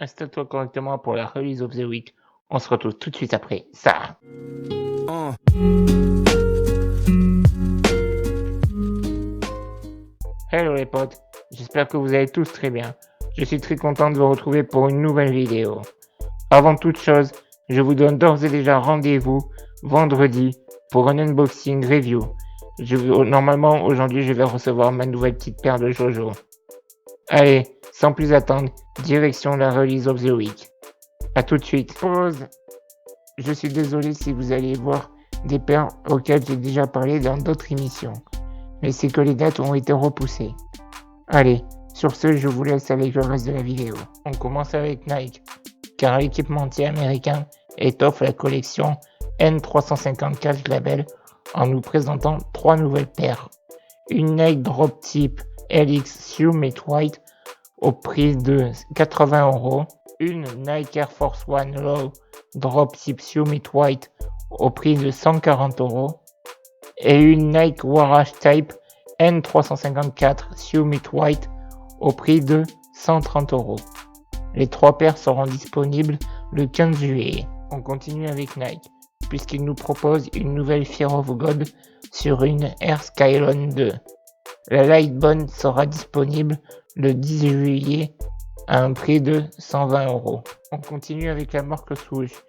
Installe-toi correctement pour la release of the week. On se retrouve tout de suite après ça. Hello les potes, j'espère que vous allez tous très bien. Je suis très content de vous retrouver pour une nouvelle vidéo. Avant toute chose, je vous donne d'ores et déjà rendez-vous vendredi pour un unboxing review. Normalement aujourd'hui je vais recevoir ma nouvelle petite paire de Jojo. Allez, sans plus attendre, direction la release of the week. A tout de suite. Pause. Je suis désolé si vous allez voir des paires auxquelles j'ai déjà parlé dans d'autres émissions, mais c'est que les dates ont été repoussées. Allez, sur ce, je vous laisse avec le reste de la vidéo. On commence avec Nike, car l'équipementier américain étoffe la collection N354 Label en nous présentant 3 nouvelles paires. Une Nike Drop Tip LX Summit White au prix de 80€, une Nike Air Force One Low Drop Tip Summit White au prix de 140€, et une Nike Warash Type N354 Summit White au prix de 130€. Les 3 paires seront disponibles le 15 juillet. On continue avec Nike, puisqu'il nous propose une nouvelle Fear of God sur une Air Skylon 2. La Lightbone sera disponible le 10 juillet à un prix de 120€. On continue avec la marque Swoosh,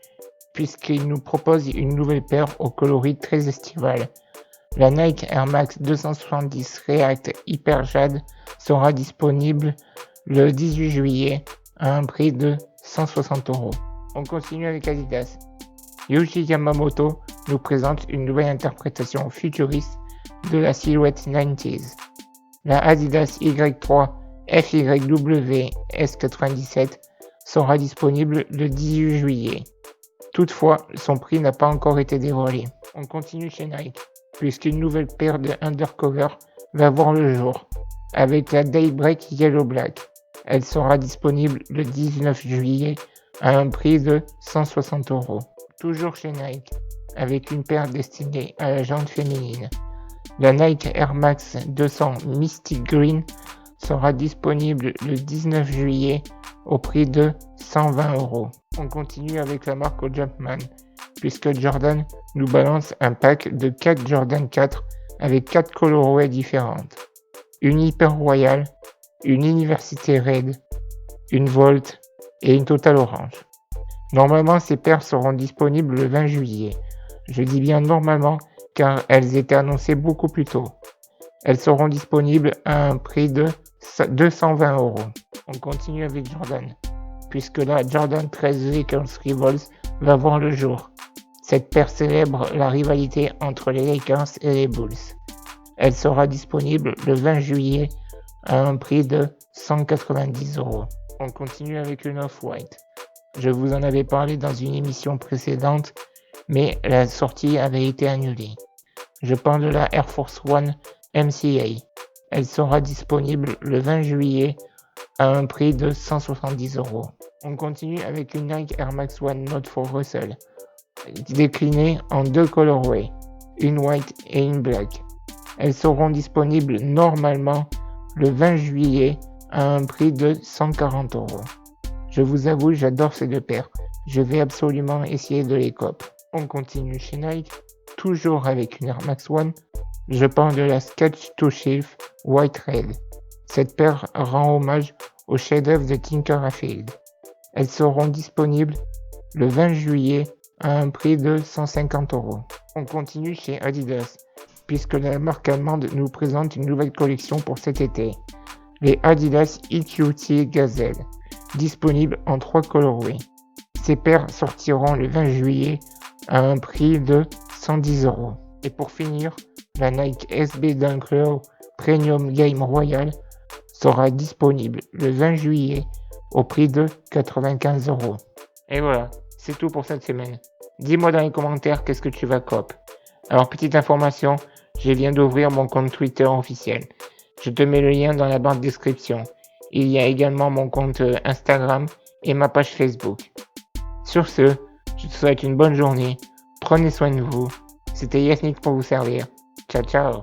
puisqu'il nous propose une nouvelle paire au coloris très estival. La Nike Air Max 270 React Hyper Jade sera disponible le 18 juillet à un prix de 160€. On continue avec Adidas. Yohji Yamamoto nous présente une nouvelle interprétation futuriste de la silhouette 90s. La Adidas Y3 FYW S97 sera disponible le 18 juillet. Toutefois, son prix n'a pas encore été dévoilé. On continue chez Nike, puisqu'une nouvelle paire de Undercover va voir le jour, avec la Daybreak Yellow Black. Elle sera disponible le 19 juillet à un prix de 160€. Toujours chez Nike, avec une paire destinée à la jante féminine. La Nike Air Max 200 Mystic Green sera disponible le 19 juillet au prix de 120€. On continue avec la marque Jumpman, puisque Jordan nous balance un pack de 4 Jordan 4 avec 4 colorways différentes. Une Hyper Royale, une Université Red, une Volt et une Total Orange. Normalement, ces paires seront disponibles le 20 juillet. Je dis bien normalement car elles étaient annoncées beaucoup plus tôt. Elles seront disponibles à un prix de 220€. On continue avec Jordan, puisque la Jordan 13 Lakers Rivals va voir le jour. Cette paire célèbre la rivalité entre les Lakers et les Bulls. Elle sera disponible le 20 juillet à un prix de 190€. On continue avec une Off-White. Je vous en avais parlé dans une émission précédente, mais la sortie avait été annulée. Je parle de la Air Force One MCA. Elle sera disponible le 20 juillet à un prix de 170€. On continue avec une Nike Air Max One Note for Russell, déclinée en 2 colorways, une white et une black. Elles seront disponibles normalement le 20 juillet à un prix de 140€. Je vous avoue, j'adore ces 2 paires. Je vais absolument essayer de les copier. On continue chez Nike, toujours avec une Air Max One. Je parle de la Sketch to Shelf White Red. Cette paire rend hommage au chef-d'œuvre de Tinker-Hatfield. Elles seront disponibles le 20 juillet à un prix de 150€. On continue chez Adidas, puisque la marque allemande nous présente une nouvelle collection pour cet été. Les Adidas EQT Gazelle, disponibles en 3 colorways. Ces paires sortiront le 20 juillet à un prix de 110€. Et pour finir, la Nike SB Dunk Low Premium Game Royal sera disponible le 20 juillet au prix de 95€. Et voilà, c'est tout pour cette semaine. Dis-moi dans les commentaires qu'est-ce que tu vas cop. Alors petite information, je viens d'ouvrir mon compte Twitter officiel. Je te mets le lien dans la barre de description. Il y a également mon compte Instagram et ma page Facebook. Sur ce, je te souhaite une bonne journée. Prenez soin de vous. C'était Yasnik pour vous servir. Ciao ciao.